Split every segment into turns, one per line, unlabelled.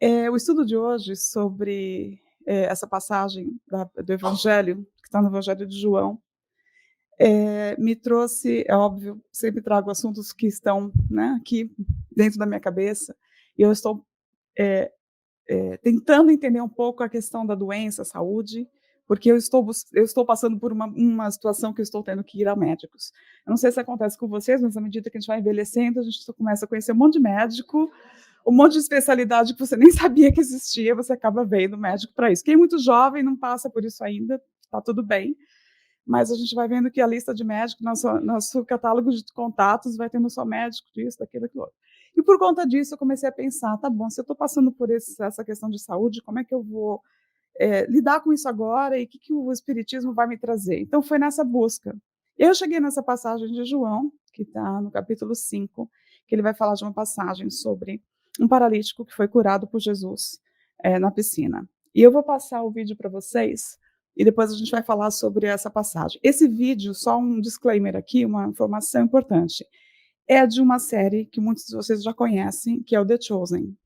O estudo de hoje sobre, essa passagem do Evangelho, que está no Evangelho de João, me trouxe, é óbvio, sempre trago assuntos que estão, né, aqui dentro da minha cabeça, e eu estou, eh tentando entender um pouco a questão da doença, saúde, porque eu estou passando por uma situação que eu estou tendo que ir a médicos. Eu não sei se acontece com vocês, mas à medida que a gente vai envelhecendo, a gente só começa a conhecer um monte de médico, um monte de especialidade que você nem sabia que existia, você acaba vendo médico para isso. Quem é muito jovem não passa por isso ainda, está tudo bem, mas a gente vai vendo que a lista de médicos, nosso catálogo de contatos vai tendo só médico disso, daquilo, daquilo outro. E por conta disso eu comecei a pensar, tá bom, se eu estou passando por essa questão de saúde, como é que eu vou lidar com isso agora e o que, que o Espiritismo vai me trazer? Então foi nessa busca. Eu cheguei nessa passagem de João, que está no capítulo 5, que ele vai falar de uma passagem sobre um paralítico que foi curado por Jesus na piscina. E eu vou passar o vídeo para vocês e depois a gente vai falar sobre essa passagem. Esse vídeo, só um disclaimer aqui, uma informação importante, é de uma série que muitos de vocês já conhecem, que é o The Chosen.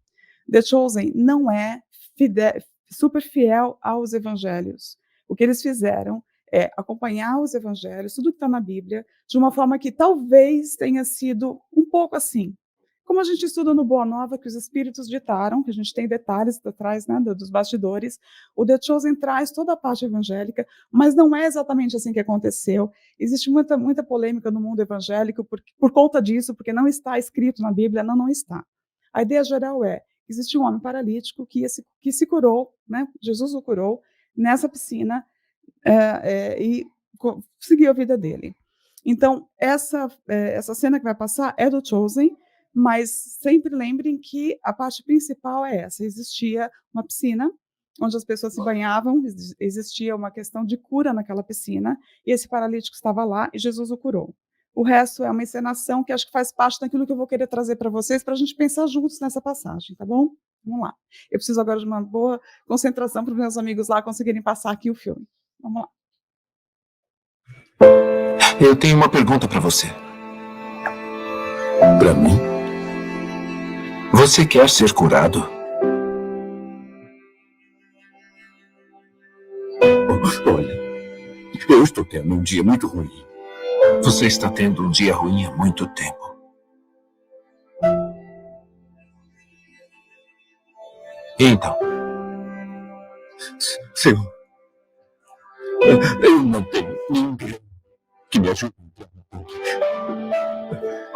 The Chosen não é super fiel aos evangelhos. O que eles fizeram é acompanhar os evangelhos, tudo que está na Bíblia, de uma forma que talvez tenha sido um pouco assim. Como a gente estuda no Boa Nova, que os espíritos ditaram, que a gente tem detalhes atrás, né, dos bastidores, o The Chosen traz toda a parte evangélica, mas não é exatamente assim que aconteceu. Existe muita polêmica no mundo evangélico por conta disso, porque não está escrito na Bíblia, não está. A ideia geral é: existe um homem paralítico que se curou, né? Jesus o curou nessa piscina e seguiu a vida dele. Então, essa cena que vai passar é do Chosen, mas sempre lembrem que a parte principal é essa: existia uma piscina onde as pessoas se banhavam, existia uma questão de cura naquela piscina, e esse paralítico estava lá e Jesus o curou. O resto é uma encenação que acho que faz parte daquilo que eu vou querer trazer para vocês, para a gente pensar juntos nessa passagem, tá bom? Vamos lá. Eu preciso agora de uma boa concentração para os meus amigos lá conseguirem passar aqui o filme. Vamos lá.
Eu tenho uma pergunta para você. Para mim? Você quer ser curado? Olha, eu estou tendo um dia muito ruim. Você está tendo um dia ruim há muito tempo. E então? Senhor, eu não tenho ninguém que me ajude.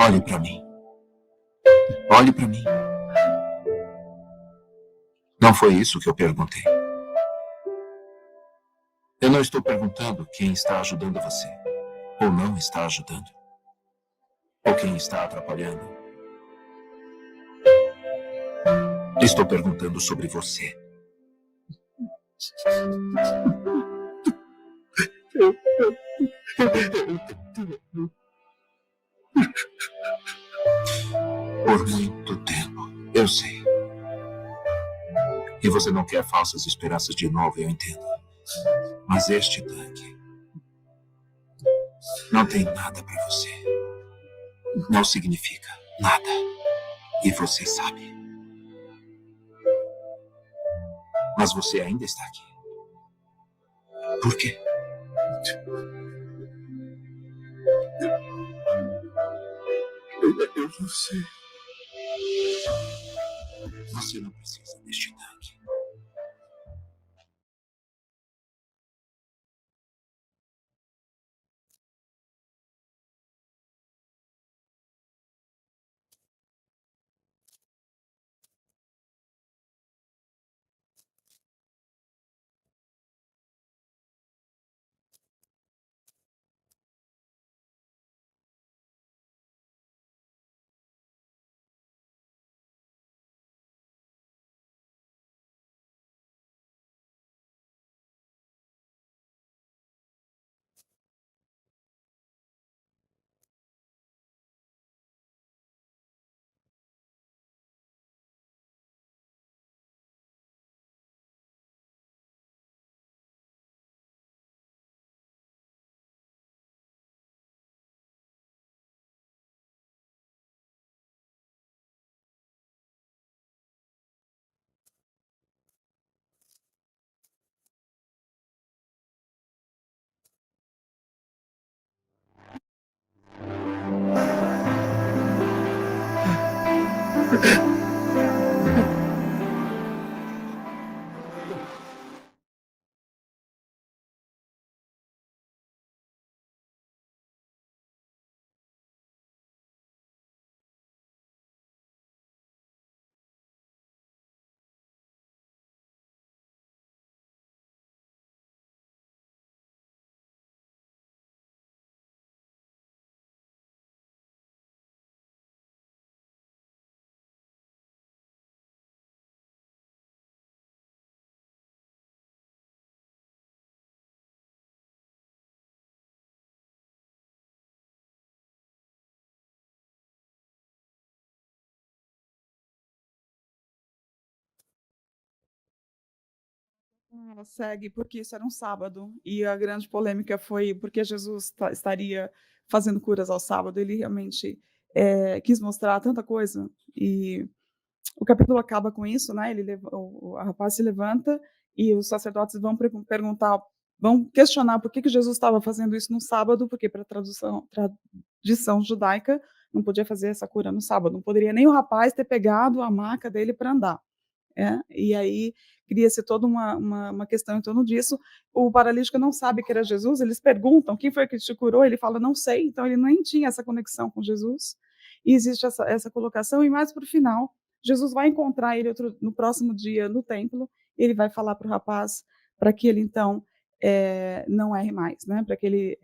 Olhe para mim. Olhe para mim. Não foi isso que eu perguntei. Eu não estou perguntando quem está ajudando você, ou não está ajudando, ou quem está atrapalhando. Estou perguntando sobre você. Por muito tempo, eu sei. E você não quer falsas esperanças de novo, eu entendo. Mas este tanque não tem nada para você. Não significa nada. E você sabe. Mas você ainda está aqui. Por quê? Eu não sei. Você não precisa deste tanque.
Ela segue, porque isso era um sábado, e a grande polêmica foi porque Jesus estaria fazendo curas ao sábado, ele realmente, quis mostrar tanta coisa, e o capítulo acaba com isso, né, ele leva o rapaz se levanta, e os sacerdotes vão perguntar, vão questionar por que que Jesus estava fazendo isso no sábado, porque para tradição judaica, não podia fazer essa cura no sábado, não poderia nem o rapaz ter pegado a maca dele para andar. E aí cria-se toda uma questão em torno disso. O paralítico não sabe que era Jesus, eles perguntam: "Quem foi que te curou?", ele fala: "Não sei", então ele nem tinha essa conexão com Jesus, e existe essa colocação, e mais para o final, Jesus vai encontrar ele no próximo dia no templo, e ele vai falar para o rapaz, para que ele então, não erre mais, né, para que ele,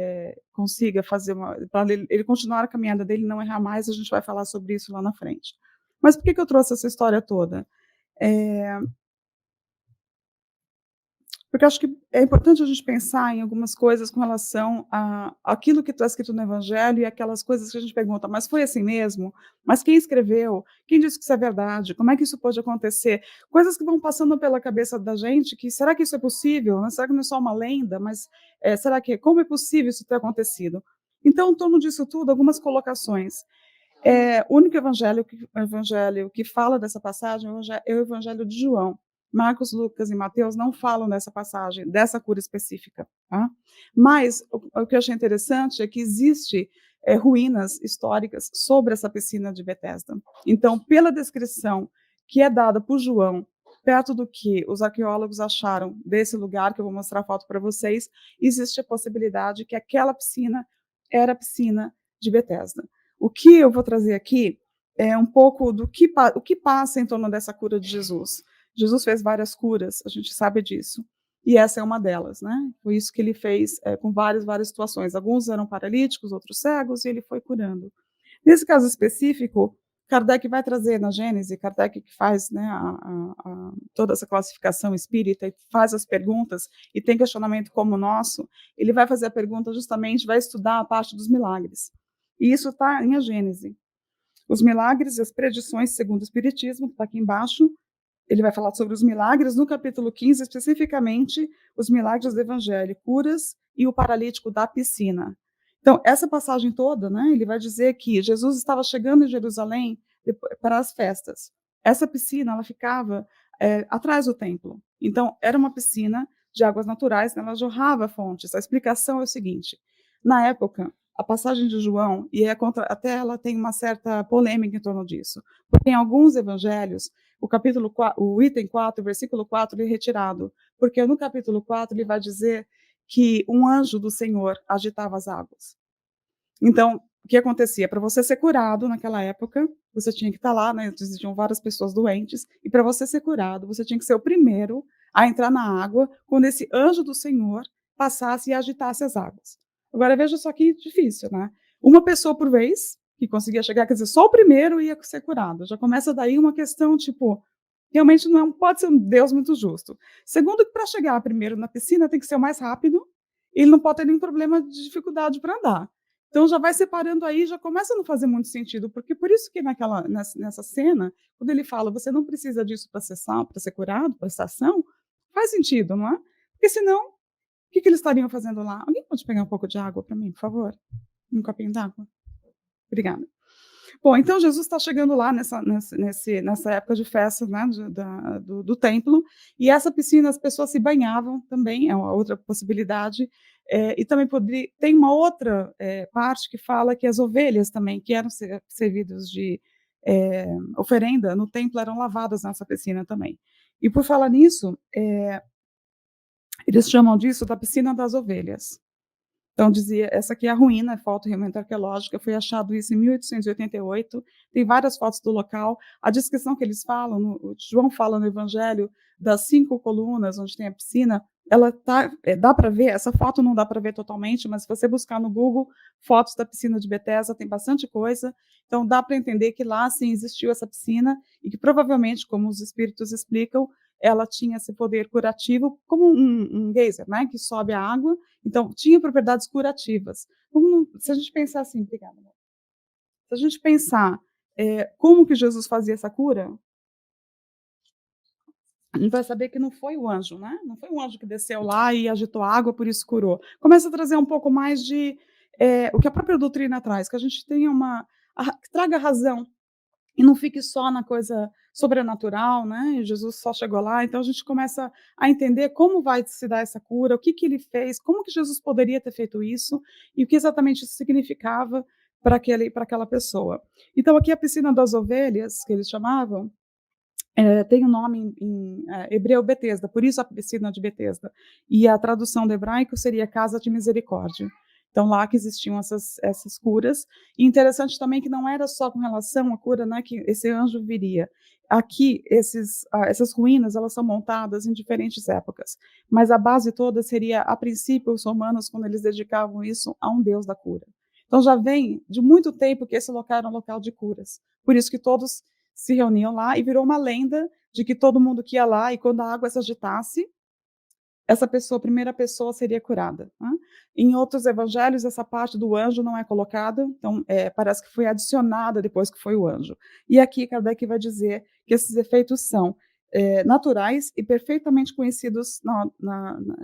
consiga fazer para ele continuar a caminhada dele e não errar mais, a gente vai falar sobre isso lá na frente. Mas por que que eu trouxe essa história toda? Eh, Porque eu acho que é importante a gente pensar em algumas coisas com relação a aquilo que está escrito no evangelho e aquelas coisas que a gente pergunta: "Mas foi assim mesmo? Mas quem escreveu? Quem disse que isso é verdade? Como é que isso pode acontecer?". Coisas que vão passando pela cabeça da gente que: "Será que isso é possível? Né? Será que não é só uma lenda? Mas, será que como é possível isso ter acontecido?". Então, em torno disso tudo, algumas colocações. O único evangelho que fala dessa passagem é o evangelho de João. Marcos, Lucas e Mateus não falam dessa passagem, dessa cura específica, tá. Mas o que eu achei interessante é que existe, ruínas históricas sobre essa piscina de Betesda. Então, pela descrição que é dada por João, perto do que os arqueólogos acharam desse lugar, que eu vou mostrar a foto para vocês, existe a possibilidade que aquela piscina era a piscina de Betesda. O que eu vou trazer aqui é um pouco do que o que passa em torno dessa cura de Jesus. Jesus fez várias curas, a gente sabe disso, e essa é uma delas, né. Foi isso que ele fez, com várias situações. Alguns eram paralíticos, outros cegos, e ele foi curando. Nesse caso específico, Kardec vai trazer na Gênese, Kardec que faz, né, toda essa classificação espírita e faz as perguntas, e tem questionamento como o nosso, ele vai fazer a pergunta justamente, vai estudar a parte dos milagres. E isso está em A Gênese. Os milagres e as predições segundo o Espiritismo, que está aqui embaixo, ele vai falar sobre os milagres, no capítulo 15, especificamente, os milagres do Evangelho, curas e o paralítico da piscina. Então, essa passagem toda, né, ele vai dizer que Jesus estava chegando em Jerusalém para as festas. Essa piscina, ela ficava atrás do templo. Então, era uma piscina de águas naturais, né, ela jorrava fontes. A explicação é o seguinte: na época, a passagem de João, e até ela tem uma certa polêmica em torno disso, porque em alguns evangelhos, o item 4, o versículo 4, ele é retirado, porque no capítulo 4 ele vai dizer que um anjo do Senhor agitava as águas. Então, o que acontecia? Para você ser curado naquela época, você tinha que estar lá, né, existiam várias pessoas doentes, e para você ser curado, você tinha que ser o primeiro a entrar na água quando esse anjo do Senhor passasse e agitasse as águas. Agora veja só que difícil, né? Uma pessoa por vez que conseguia chegar, quer dizer, só o primeiro ia ser curado. Já começa daí uma questão, tipo, realmente não pode ser um Deus muito justo. Segundo, que para chegar primeiro na piscina tem que ser o mais rápido, e ele não pode ter nenhum problema de dificuldade para andar. Então já vai separando aí, já começa a não fazer muito sentido, porque por isso que nessa cena, quando ele fala: "Você não precisa disso para ser curado, para prestação", faz sentido, não é? Porque senão, o que que eles estariam fazendo lá? Alguém pode pegar um pouco de água para mim, por favor? Um copinho d'água? Obrigada. Bom, então Jesus está chegando lá nessa época de festa, né, do templo, e essa piscina as pessoas se banhavam também, é uma outra possibilidade, e também tem uma outra, parte que fala que as ovelhas também, que eram servidos oferenda no templo eram lavadas nessa piscina também. E por falar nisso, eles chamam disso da piscina das ovelhas. Então dizia, essa aqui é a ruína, é foto realmente arqueológica, foi achado isso em 1888, tem várias fotos do local, a descrição que eles falam, João fala no Evangelho, das 5 colunas onde tem a piscina, ela tá, dá para ver, essa foto não dá para ver totalmente, mas se você buscar no Google, fotos da piscina de Betesda, tem bastante coisa, então dá para entender que lá sim existiu essa piscina, e que provavelmente, como os espíritos explicam, ela tinha esse poder curativo, como um geyser, né, que sobe a água, então, tinha propriedades curativas. Se a gente pensar assim, obrigada, amor. Se a gente pensar como que Jesus fazia essa cura, a gente vai saber que não foi o anjo, né? Não foi o anjo que desceu lá e agitou a água, por isso curou. Começa a trazer um pouco mais de o que a própria doutrina traz, que a gente tenha que traga razão e não fique só na coisa sobrenatural, né? E Jesus só chegou lá, então a gente começa a entender como vai se dar essa cura, o que que ele fez, como que Jesus poderia ter feito isso e o que exatamente isso significava para aquela pessoa. Então aqui a piscina das ovelhas, que eles chamavam, tem um nome em hebreu Betesda, por isso a piscina de Betesda. E a tradução do hebraico seria casa de misericórdia. Então, lá que existiam essas curas. E interessante também que não era só com relação à cura, né, que esse anjo viria. Aqui, essas ruínas, elas são montadas em diferentes épocas. Mas a base toda seria, a princípio, os romanos, quando eles dedicavam isso a um deus da cura. Então, já vem de muito tempo que esse local era um local de curas. Por isso que todos se reuniam lá e virou uma lenda de que todo mundo que ia lá e quando a água se agitasse, essa pessoa, a primeira pessoa seria curada. Né? Em outros evangelhos, essa parte do anjo não é colocada, então parece que foi adicionada depois que foi o anjo. E aqui Kardec vai dizer que esses efeitos são naturais e perfeitamente conhecidos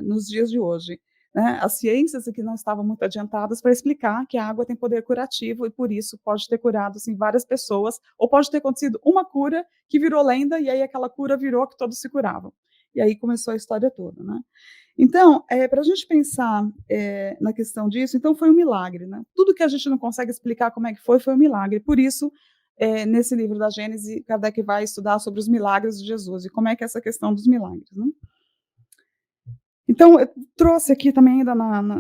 nos dias de hoje. Né? As ciências aqui não estavam muito adiantadas para explicar que a água tem poder curativo e por isso pode ter curado assim, várias pessoas, ou pode ter acontecido uma cura que virou lenda e aí aquela cura virou que todos se curavam. E aí começou a história toda, né? Então, para a gente pensar na questão disso, então foi um milagre, né? Tudo que a gente não consegue explicar como é que foi um milagre. Por isso, nesse livro da Gênesis, Kardec vai estudar sobre os milagres de Jesus e como é que é essa questão dos milagres, né? Então, eu trouxe aqui também, ainda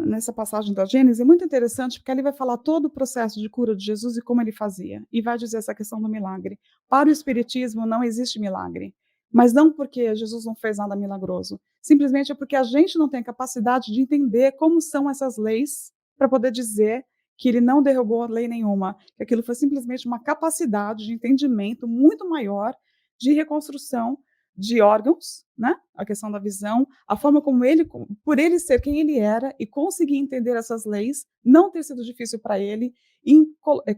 nessa passagem da Gênesis, é muito interessante, porque ali vai falar todo o processo de cura de Jesus e como ele fazia, e vai dizer essa questão do milagre. Para o Espiritismo, não existe milagre, mas não porque Jesus não fez nada milagroso, simplesmente é porque a gente não tem a capacidade de entender como são essas leis para poder dizer que ele não derrubou lei nenhuma, que aquilo foi simplesmente uma capacidade de entendimento muito maior de reconstrução de órgãos, né? A questão da visão, a forma como ele, por ele ser quem ele era e conseguir entender essas leis, não ter sido difícil para ele em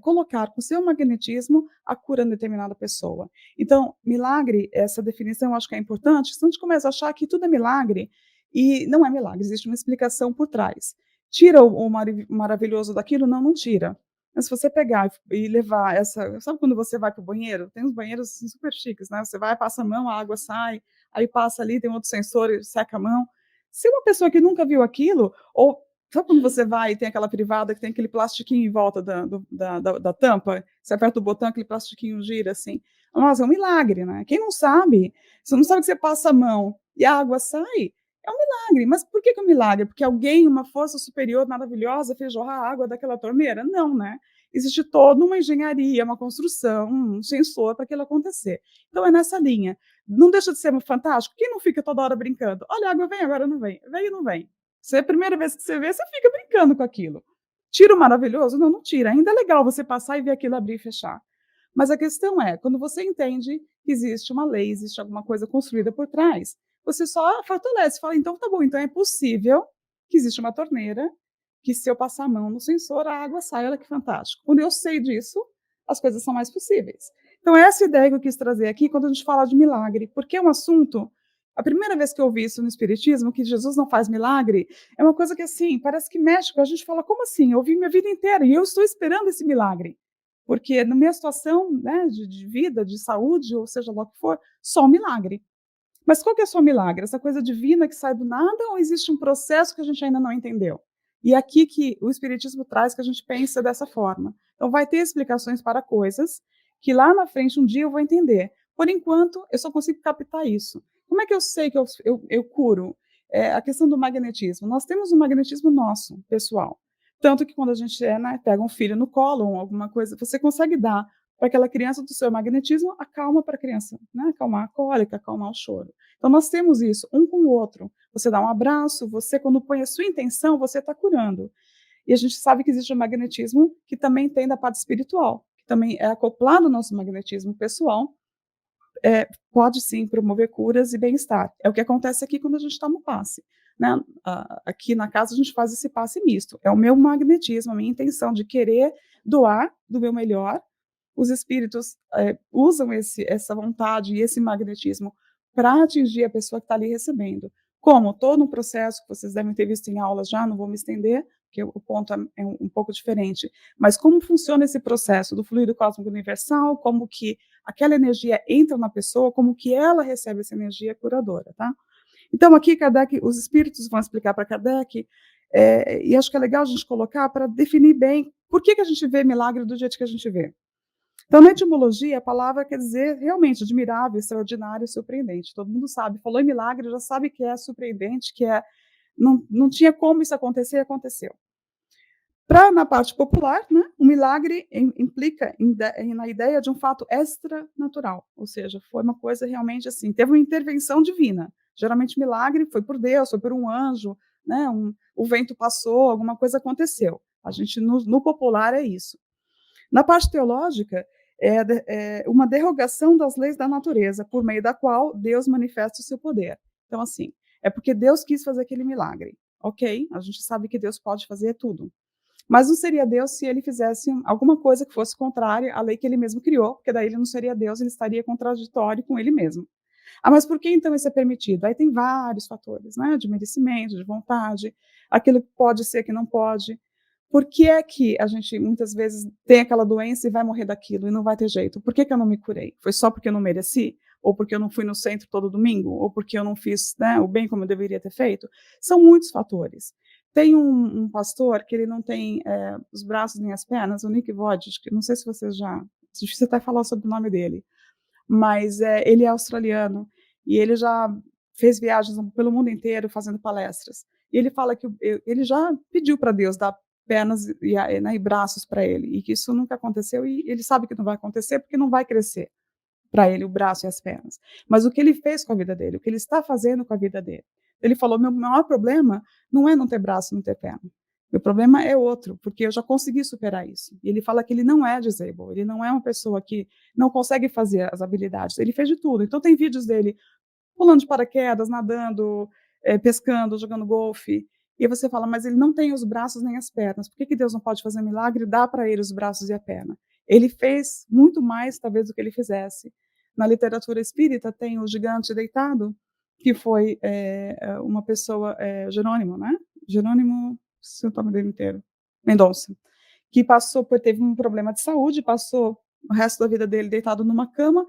colocar com seu magnetismo a cura em determinada pessoa. Então, milagre, essa definição eu acho que é importante, senão a gente começa a achar que tudo é milagre e não é milagre, existe uma explicação por trás. Tira o maravilhoso daquilo? Não, não tira. Mas se você pegar e levar essa... Sabe quando você vai para o banheiro? Tem uns banheiros assim, super chiques, né? Você vai, passa a mão, a água sai, aí passa ali, tem outro sensor e seca a mão. Se uma pessoa que nunca viu aquilo, ou sabe quando você vai e tem aquela privada que tem aquele plastiquinho em volta da tampa? Você aperta o botão, aquele plastiquinho gira assim. Nossa, é um milagre, né? Quem não sabe, você não sabe que você passa a mão e a água sai, é um milagre. Mas por que é um milagre? Porque alguém, uma força superior maravilhosa, fez jorrar água daquela torneira? Não, né? Existe toda uma engenharia, uma construção, um sensor para aquilo acontecer. Então é nessa linha. Não deixa de ser fantástico. Quem não fica toda hora brincando? Olha, a água vem, agora não vem. Vem e não vem. Se é a primeira vez que você vê, você fica brincando com aquilo. Tira o maravilhoso? Não, não tira. Ainda é legal você passar e ver aquilo abrir e fechar. Mas a questão é, quando você entende que existe uma lei, existe alguma coisa construída por trás, você só fortalece, fala, então tá bom, então é possível que existe uma torneira, que se eu passar a mão no sensor, a água sai, olha que fantástico. Quando eu sei disso, as coisas são mais possíveis. Então essa ideia que eu quis trazer aqui, quando a gente fala de milagre, porque é um assunto, a primeira vez que eu ouvi isso no Espiritismo, que Jesus não faz milagre, é uma coisa que assim, parece que mexe, a gente fala, como assim? Eu ouvi minha vida inteira e eu estou esperando esse milagre. Porque na minha situação, né, de vida, de saúde, ou seja lá o que for, só um milagre. Mas qual que é só o milagre? Essa coisa divina que sai do nada ou existe um processo que a gente ainda não entendeu? E é aqui que o Espiritismo traz que a gente pensa dessa forma. Então, vai ter explicações para coisas que lá na frente, um dia eu vou entender. Por enquanto, eu só consigo captar isso. Como é que eu sei que eu curo? A questão do magnetismo. Nós temos um magnetismo nosso, pessoal. Tanto que quando a gente pega um filho no colo ou alguma coisa, você consegue dar para aquela criança do seu magnetismo a calma para a criança, né? Acalmar a cólica, acalmar o choro. Então, nós temos isso, um com o outro. Você dá um abraço, você, quando põe a sua intenção, você está curando. E a gente sabe que existe um magnetismo que também tem da parte espiritual, que também é acoplado ao nosso magnetismo pessoal, pode sim promover curas e bem-estar. É o que acontece aqui quando a gente toma o passe. Né? Aqui na casa a gente faz esse passe misto. É o meu magnetismo, a minha intenção de querer doar do meu melhor. Os espíritos usam essa vontade e esse magnetismo para atingir a pessoa que está ali recebendo. Como todo um processo que vocês devem ter visto em aulas já, não vou me estender, porque o ponto é um pouco diferente, mas como funciona esse processo do fluido cósmico universal, como que aquela energia entra na pessoa, como que ela recebe essa energia curadora, tá? Então, aqui, Kardec, os espíritos vão explicar para Kardec, e acho que é legal a gente colocar para definir bem por que a gente vê milagre do jeito que a gente vê. Então, na etimologia, a palavra quer dizer realmente admirável, extraordinário, surpreendente. Todo mundo sabe, falou em milagre, já sabe que é surpreendente, que não tinha como isso acontecer e aconteceu. Na parte popular, né, o milagre implica na ideia de um fato extranatural, ou seja, foi uma coisa realmente assim, teve uma intervenção divina. Geralmente milagre foi por Deus, foi por um anjo, né, o vento passou, alguma coisa aconteceu. A gente, no popular, é isso. Na parte teológica, é uma derrogação das leis da natureza, por meio da qual Deus manifesta o seu poder. Então, assim, é porque Deus quis fazer aquele milagre. Ok, a gente sabe que Deus pode fazer tudo. Mas não seria Deus se ele fizesse alguma coisa que fosse contrária à lei que ele mesmo criou, porque daí ele não seria Deus, ele estaria contraditório com ele mesmo. Mas por que então isso é permitido? Aí tem vários fatores, né? De merecimento, de vontade, aquilo que pode ser, que não pode. Por que é que a gente muitas vezes tem aquela doença e vai morrer daquilo e não vai ter jeito? Por que eu não me curei? Foi só porque eu não mereci? Ou porque eu não fui no centro todo domingo? Ou porque eu não fiz, né, o bem como eu deveria ter feito? São muitos fatores. Tem um pastor que ele não tem os braços nem as pernas, o Nick Vujicic, que não sei se vocês já... Difícil até falar sobre o nome dele, mas ele é australiano e ele já fez viagens pelo mundo inteiro fazendo palestras. E ele fala que ele já pediu para Deus dar pernas e braços para ele, e que isso nunca aconteceu, e ele sabe que não vai acontecer porque não vai crescer para ele o braço e as pernas. Mas o que ele fez com a vida dele, o que ele está fazendo com a vida dele. Ele falou, meu maior problema não é não ter braço, não ter perna. Meu problema é outro, porque eu já consegui superar isso. E ele fala que ele não é disabled, ele não é uma pessoa que não consegue fazer as habilidades. Ele fez de tudo. Então tem vídeos dele pulando de paraquedas, nadando, pescando, jogando golfe. E você fala, mas ele não tem os braços nem as pernas. Por que Deus não pode fazer um milagre e dar para ele os braços e a perna? Ele fez muito mais, talvez, do que ele fizesse. Na literatura espírita tem o Gigante Deitado, que foi uma pessoa, Jerônimo, né? Jerônimo, se o nome dele inteiro, Mendonça, que teve um problema de saúde, passou o resto da vida dele deitado numa cama,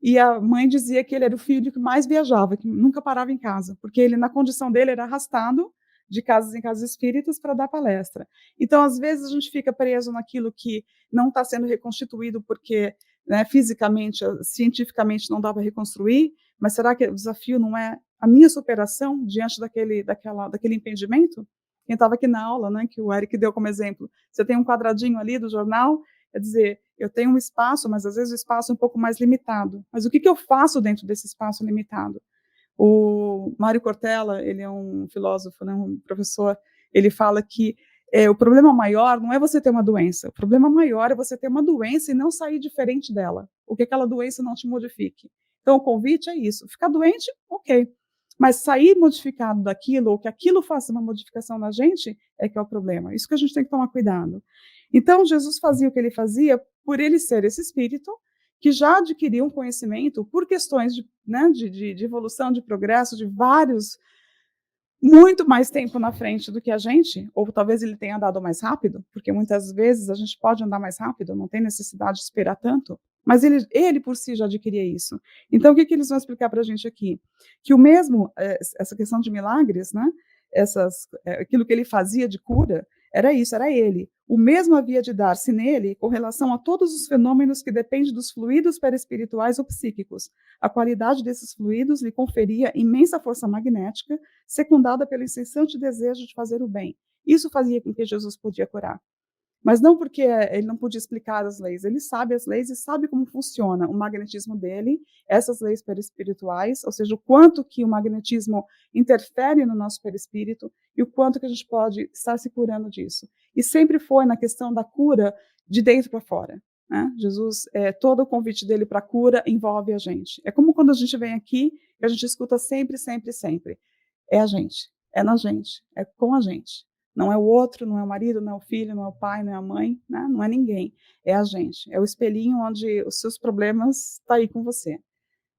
e a mãe dizia que ele era o filho que mais viajava, que nunca parava em casa, porque ele, na condição dele, era arrastado de casas em casas espíritas para dar palestra. Então, às vezes, a gente fica preso naquilo que não está sendo reconstituído porque, né, fisicamente, cientificamente não dá para reconstruir, mas será que o desafio não é a minha superação diante daquele impedimento? Quem estava aqui na aula, né, que o Eric deu como exemplo, você tem um quadradinho ali do jornal, quer dizer, eu tenho um espaço, mas às vezes o espaço é um pouco mais limitado. Mas o que eu faço dentro desse espaço limitado? O Mário Cortella, ele é um filósofo, né, um professor, ele fala que o problema maior não é você ter uma doença, o problema maior é você ter uma doença e não sair diferente dela, ou que aquela doença não te modifique. Então, o convite é isso, ficar doente, ok, mas sair modificado daquilo, ou que aquilo faça uma modificação na gente, é que é o problema. Isso que a gente tem que tomar cuidado. Então, Jesus fazia o que ele fazia por ele ser esse espírito que já adquiriu um conhecimento por questões de evolução, de progresso, de muito mais tempo na frente do que a gente, ou talvez ele tenha andado mais rápido, porque muitas vezes a gente pode andar mais rápido, não tem necessidade de esperar tanto, mas ele por si já adquiria isso. Então, o que eles vão explicar para a gente aqui? Que o mesmo, essa questão de milagres, né, aquilo que ele fazia de cura, era isso, era ele. O mesmo havia de dar-se nele com relação a todos os fenômenos que dependem dos fluidos perispirituais ou psíquicos. A qualidade desses fluidos lhe conferia imensa força magnética, secundada pelo incessante desejo de fazer o bem. Isso fazia com que Jesus podia curar. Mas não porque ele não podia explicar as leis, ele sabe as leis e sabe como funciona o magnetismo dele, essas leis perispirituais, ou seja, o quanto que o magnetismo interfere no nosso perispírito e o quanto que a gente pode estar se curando disso. E sempre foi na questão da cura de dentro para fora. Né? Jesus, todo o convite dele para a cura envolve a gente. É como quando a gente vem aqui e a gente escuta sempre, sempre, sempre. É a gente, é na gente, é com a gente. Não é o outro, não é o marido, não é o filho, não é o pai, não é a mãe, né? Não é ninguém. É a gente. É o espelhinho onde os seus problemas estão aí com você.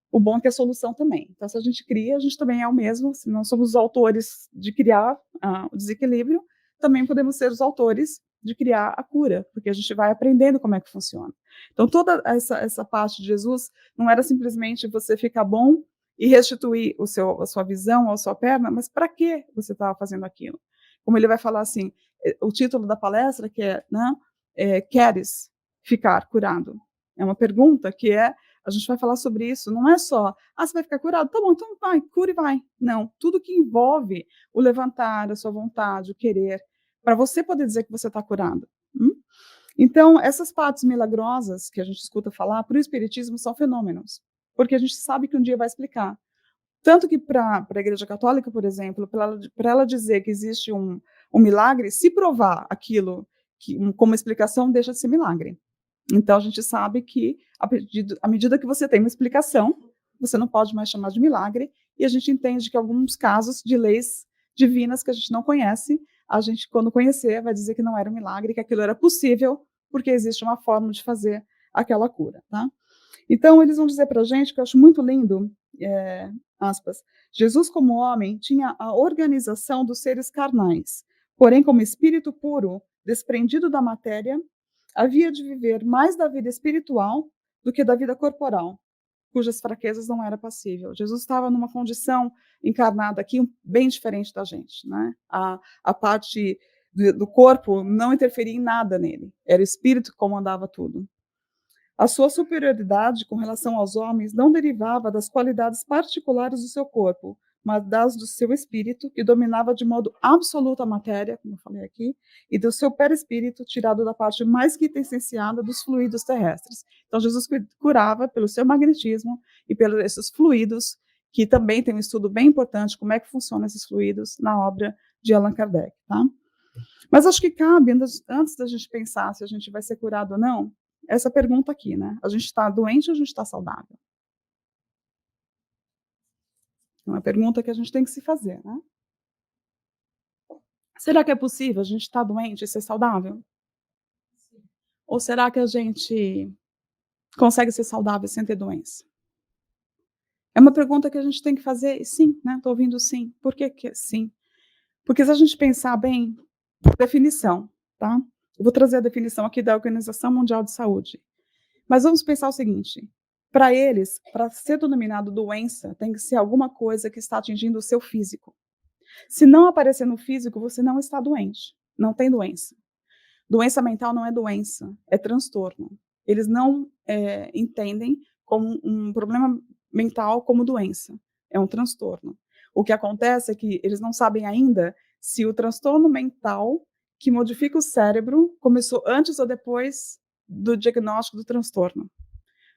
O bom é que é a solução também. Então, se a gente cria, a gente também é o mesmo. Se não somos os autores de criar o desequilíbrio, também podemos ser os autores de criar a cura, porque a gente vai aprendendo como é que funciona. Então, toda essa parte de Jesus não era simplesmente você ficar bom e restituir a sua visão ou a sua perna, mas para que você estava fazendo aquilo? Como ele vai falar assim, o título da palestra que é, né, queres ficar curado? É uma pergunta que a gente vai falar sobre isso, não é só, você vai ficar curado? Tá bom, então vai, cura e vai. Não, tudo que envolve o levantar, a sua vontade, o querer, para você poder dizer que você está curado. Então, essas partes milagrosas que a gente escuta falar, para o Espiritismo, são fenômenos, porque a gente sabe que um dia vai explicar. Tanto que para a Igreja Católica, por exemplo, para ela dizer que existe um milagre, se provar aquilo como explicação, deixa de ser milagre. Então, a gente sabe que, à medida que você tem uma explicação, você não pode mais chamar de milagre, e a gente entende que alguns casos de leis divinas que a gente não conhece, a gente, quando conhecer, vai dizer que não era um milagre, que aquilo era possível, porque existe uma forma de fazer aquela cura. Tá? Então, eles vão dizer para a gente, que eu acho muito lindo, aspas, Jesus como homem tinha a organização dos seres carnais, porém como espírito puro, desprendido da matéria, havia de viver mais da vida espiritual do que da vida corporal, cujas fraquezas não era passível. Jesus estava numa condição encarnada aqui bem diferente da gente, né? A parte do corpo não interferia em nada nele, era o espírito que comandava tudo. A sua superioridade com relação aos homens não derivava das qualidades particulares do seu corpo, mas das do seu espírito, que dominava de modo absoluto a matéria, como eu falei aqui, e do seu perispírito, tirado da parte mais quintessenciada dos fluidos terrestres. Então, Jesus curava pelo seu magnetismo e pelos esses fluidos, que também tem um estudo bem importante, como é que funcionam esses fluidos, na obra de Allan Kardec. Tá? Mas acho que cabe, antes da gente pensar se a gente vai ser curado ou não, essa pergunta aqui, né? A gente está doente ou a gente está saudável? É uma pergunta que a gente tem que se fazer, né? Será que é possível a gente estar doente e ser saudável? Ou será que a gente consegue ser saudável sem ter doença? É uma pergunta que a gente tem que fazer, sim, né? Estou ouvindo sim. Por que sim? Porque se a gente pensar bem, por definição, tá? Eu vou trazer a definição aqui da Organização Mundial de Saúde. Mas vamos pensar o seguinte, para eles, para ser denominado doença, tem que ser alguma coisa que está atingindo o seu físico. Se não aparecer no físico, você não está doente, não tem doença. Doença mental não é doença, é transtorno. Eles não entendem como um problema mental como doença, é um transtorno. O que acontece é que eles não sabem ainda se o transtorno mental que modifica o cérebro começou antes ou depois do diagnóstico do transtorno.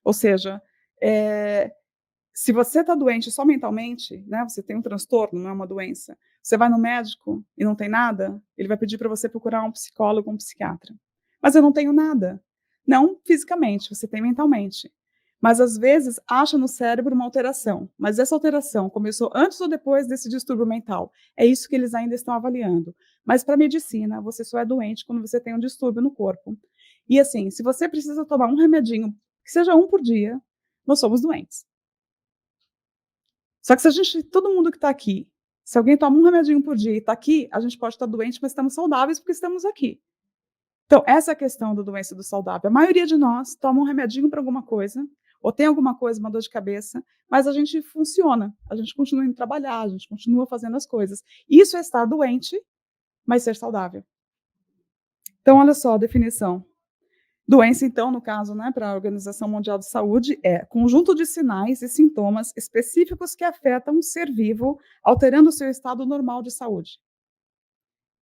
Ou seja, se você está doente só mentalmente, né, você tem um transtorno, não é uma doença, você vai no médico e não tem nada, ele vai pedir para você procurar um psicólogo, um psiquiatra. Mas eu não tenho nada. Não fisicamente, você tem mentalmente. Mas às vezes acha no cérebro uma alteração, mas essa alteração começou antes ou depois desse distúrbio mental. É isso que eles ainda estão avaliando. Mas para a medicina, você só é doente quando você tem um distúrbio no corpo. E assim, se você precisa tomar um remedinho, que seja um por dia, nós somos doentes. Só que se a gente, todo mundo que está aqui, se alguém toma um remedinho por dia e está aqui, a gente pode estar doente, mas estamos saudáveis porque estamos aqui. Então, essa é a questão da doença do saudável. A maioria de nós toma um remedinho para alguma coisa, ou tem alguma coisa, uma dor de cabeça, mas a gente funciona, a gente continua indo trabalhar, a gente continua fazendo as coisas. Isso é estar doente, mas ser saudável. Então, olha só a definição. Doença, então, no caso, né, para a Organização Mundial de Saúde, é conjunto de sinais e sintomas específicos que afetam um ser vivo, alterando o seu estado normal de saúde.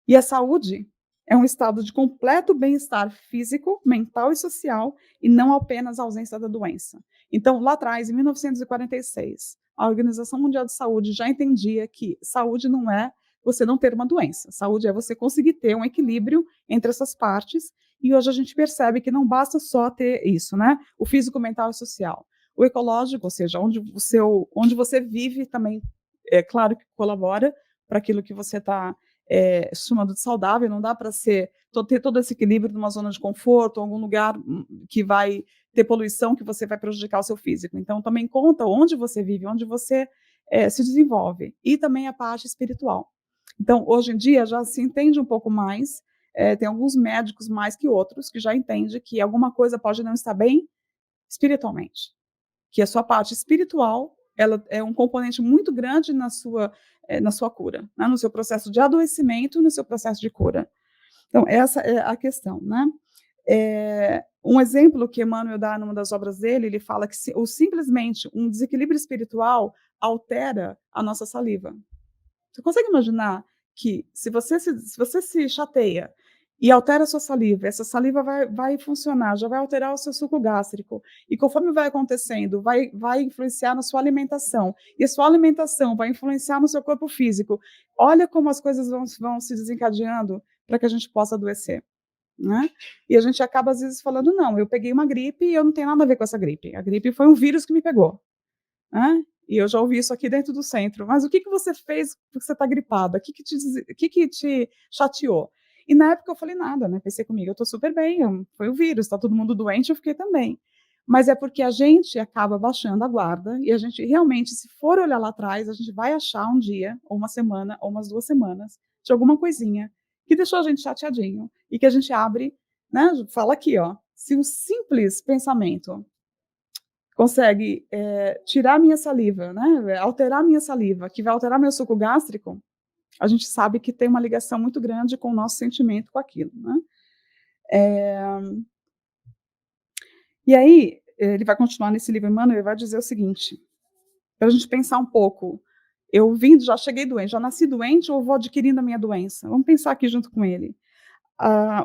E a saúde é um estado de completo bem-estar físico, mental e social, e não apenas a ausência da doença. Então, lá atrás, em 1946, a Organização Mundial de Saúde já entendia que saúde não é você não ter uma doença. Saúde é você conseguir ter um equilíbrio entre essas partes, e hoje a gente percebe que não basta só ter isso, né? O físico, mental e social. O ecológico, ou seja, onde você vive também, é claro que colabora para aquilo que você está chamado de saudável, não dá para ter todo esse equilíbrio numa zona de conforto, algum lugar que vai ter poluição, que você vai prejudicar o seu físico. Então, também conta onde você vive, onde você se desenvolve. E também a parte espiritual. Então, hoje em dia, já se entende um pouco mais, tem alguns médicos mais que outros que já entendem que alguma coisa pode não estar bem espiritualmente, que a sua parte espiritual ela é um componente muito grande na sua cura, né? No seu processo de adoecimento, no seu processo de cura. Então, essa é a questão, né? Um exemplo que Emmanuel dá numa das obras dele, ele fala que ou simplesmente um desequilíbrio espiritual altera a nossa saliva. Você consegue imaginar que se você se chateia e altera a sua saliva, essa saliva vai funcionar, já vai alterar o seu suco gástrico, e conforme vai acontecendo, vai influenciar na sua alimentação, e a sua alimentação vai influenciar no seu corpo físico. Olha como as coisas vão se desencadeando para que a gente possa adoecer, né? E a gente acaba, às vezes, falando, não, eu peguei uma gripe e eu não tenho nada a ver com essa gripe. A gripe foi um vírus que me pegou. E eu já ouvi isso aqui dentro do centro. Mas o que você fez porque você está gripada? O que te chateou? E na época eu falei nada, né? Pensei comigo, eu estou super bem, foi o vírus, está todo mundo doente, eu fiquei também. Mas é porque a gente acaba baixando a guarda e a gente realmente, se for olhar lá atrás, a gente vai achar um dia, ou uma semana, ou umas 2 semanas, de alguma coisinha que deixou a gente chateadinho e que a gente abre, né? Fala aqui, ó, se um simples pensamento consegue tirar minha saliva, né, alterar minha saliva, que vai alterar meu suco gástrico, a gente sabe que tem uma ligação muito grande com o nosso sentimento com aquilo, né? E aí, ele vai continuar nesse livro, Emmanuel, ele vai dizer o seguinte, para a gente pensar um pouco, já cheguei doente, já nasci doente ou vou adquirindo a minha doença? Vamos pensar aqui junto com ele.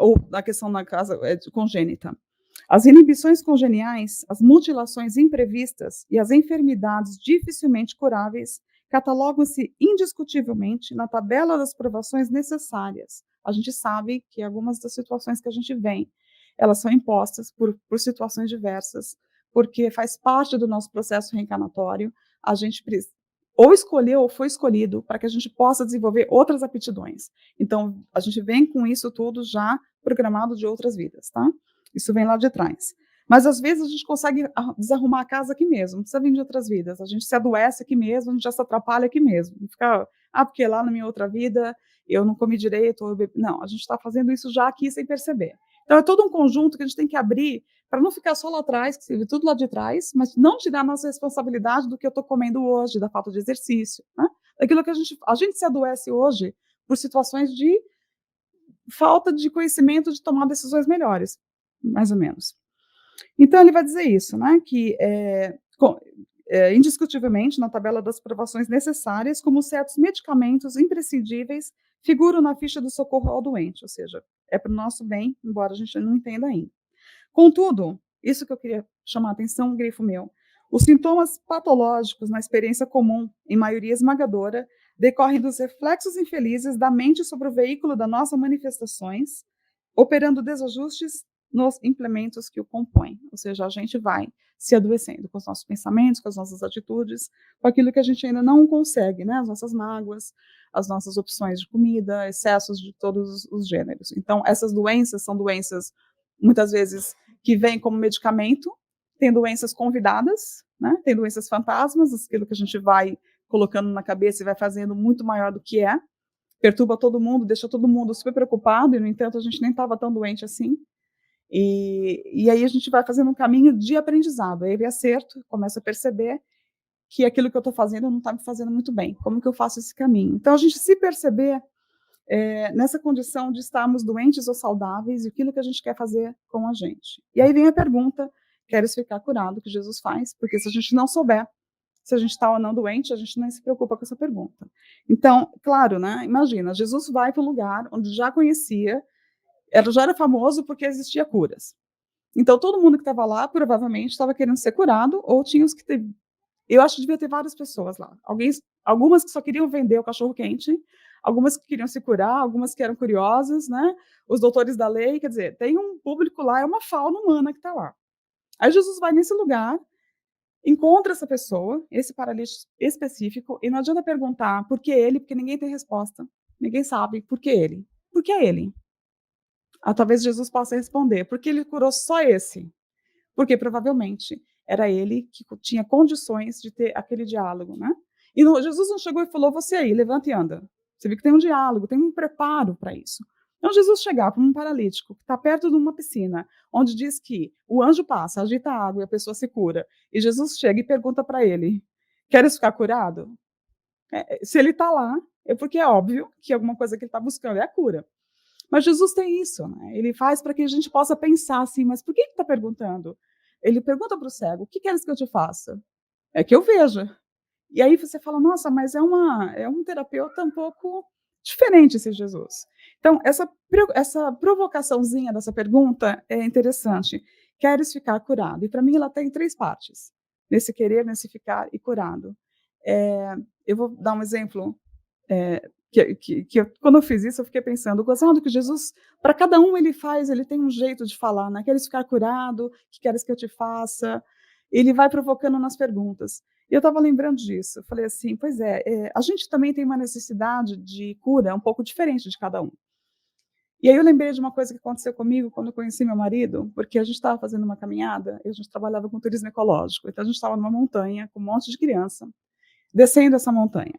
Ou a questão na casa congênita. As inibições congeniais, as mutilações imprevistas e as enfermidades dificilmente curáveis catalogam-se indiscutivelmente na tabela das provações necessárias. A gente sabe que algumas das situações que a gente vem, elas são impostas por situações diversas, porque faz parte do nosso processo reencarnatório, a gente ou escolheu ou foi escolhido para que a gente possa desenvolver outras aptidões. Então, a gente vem com isso tudo já programado de outras vidas, tá? Isso vem lá de trás. Mas, às vezes, a gente consegue desarrumar a casa aqui mesmo, não precisa vir de outras vidas. A gente se adoece aqui mesmo, a gente já se atrapalha aqui mesmo. Não fica, porque lá na minha outra vida eu não comi direito. Não, a gente está fazendo isso já aqui sem perceber. Então, é todo um conjunto que a gente tem que abrir para não ficar só lá atrás, que se vê tudo lá de trás, mas não tirar a nossa responsabilidade do que eu estou comendo hoje, da falta de exercício, né? Daquilo que a gente se adoece hoje por situações de falta de conhecimento de tomar decisões melhores, mais ou menos. Então, ele vai dizer isso, né, que indiscutivelmente, na tabela das provações necessárias, como certos medicamentos imprescindíveis figuram na ficha do socorro ao doente, ou seja, é para o nosso bem, embora a gente não entenda ainda. Contudo, isso que eu queria chamar a atenção, um grifo meu, os sintomas patológicos na experiência comum, em maioria esmagadora, decorrem dos reflexos infelizes da mente sobre o veículo das nossas manifestações, operando desajustes nos implementos que o compõem. Ou seja, a gente vai se adoecendo com os nossos pensamentos, com as nossas atitudes, com aquilo que a gente ainda não consegue, né? As nossas mágoas, as nossas opções de comida, excessos de todos os gêneros. Então, essas doenças são doenças, muitas vezes, que vêm como medicamento, tem doenças convidadas, né? Tem doenças fantasmas, aquilo que a gente vai colocando na cabeça e vai fazendo muito maior do que é, perturba todo mundo, deixa todo mundo super preocupado, e, no entanto, a gente nem estava tão doente assim. E aí a gente vai fazendo um caminho de aprendizado, aí vem acerto, começa a perceber que aquilo que eu estou fazendo não está me fazendo muito bem, como que eu faço esse caminho? Então, a gente se perceber nessa condição de estarmos doentes ou saudáveis e aquilo que a gente quer fazer com a gente. E aí vem a pergunta, queres ficar curado, que Jesus faz, porque se a gente não souber se a gente está ou não doente, a gente nem se preocupa com essa pergunta. Então, claro, né? Imagina, Jesus vai para um lugar onde já conhecia, já era famoso porque existia curas. Então, todo mundo que estava lá, provavelmente, estava querendo ser curado, ou tinha os que... Eu acho que devia ter várias pessoas lá. Algumas que só queriam vender o cachorro-quente, algumas que queriam se curar, algumas que eram curiosas, né? Os doutores da lei, quer dizer, tem um público lá, é uma fauna humana que está lá. Aí Jesus vai nesse lugar, encontra essa pessoa, esse paralítico específico, e não adianta perguntar por que ele, porque ninguém tem resposta. Ninguém sabe por que ele. Por que ele? Talvez Jesus possa responder, porque ele curou só esse. Porque provavelmente era ele que tinha condições de ter aquele diálogo, né? E Jesus não chegou e falou, você aí, levanta e anda. Você vê que tem um diálogo, tem um preparo para isso. Então, Jesus chegar para um paralítico que está perto de uma piscina, onde diz que o anjo passa, agita a água e a pessoa se cura, e Jesus chega e pergunta para ele, queres ficar curado? Se ele está lá, é porque é óbvio que alguma coisa que ele está buscando é a cura. Mas Jesus tem isso, né? Ele faz para que a gente possa pensar assim, mas por que ele está perguntando? Ele pergunta para o cego, o que queres que eu te faça? É que eu veja. E aí você fala, nossa, mas é um terapeuta um pouco diferente esse Jesus. Então, essa provocaçãozinha dessa pergunta é interessante. Queres ficar curado? E para mim ela tem 3 partes. Nesse querer, nesse ficar e curado. Eu vou dar um exemplo quando eu fiz isso, eu fiquei pensando, gozando que Jesus, para cada um ele tem um jeito de falar, né? Queres ficar curado? Que queres que eu te faça? Ele vai provocando nas perguntas. E eu estava lembrando disso. Eu falei assim, pois a gente também tem uma necessidade de cura um pouco diferente de cada um. E aí eu lembrei de uma coisa que aconteceu comigo quando eu conheci meu marido, porque a gente estava fazendo uma caminhada, e a gente trabalhava com turismo ecológico, então a gente estava numa montanha com um monte de criança, descendo essa montanha.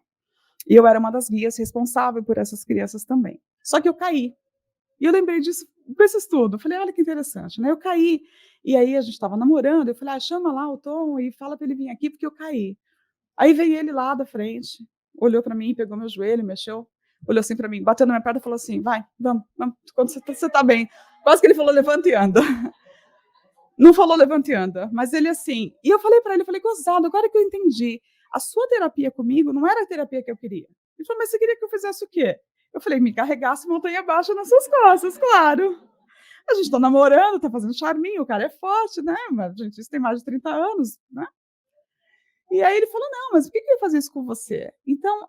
E eu era uma das guias responsável por essas crianças também. Só que eu caí. E eu lembrei disso com esse estudo. Eu falei, olha que interessante, né? Eu caí. E aí a gente estava namorando. Eu falei, chama lá o Tom e fala para ele vir aqui, porque eu caí. Aí veio ele lá da frente, olhou para mim, pegou meu joelho, mexeu, olhou assim para mim, bateu na minha perna e falou assim, vai, vamos, quando você tá bem. Quase que ele falou, levanta e anda. Não falou levanta e anda, mas ele assim. E eu falei para ele, gozado, agora que eu entendi. A sua terapia comigo não era a terapia que eu queria. Ele falou, mas você queria que eu fizesse o quê? Eu falei, me carregasse montanha abaixo nas suas costas, claro. A gente está namorando, está fazendo charminho, o cara é forte, né? Mas, gente, isso tem mais de 30 anos, né? E aí ele falou, não, mas por que eu ia fazer isso com você? Então,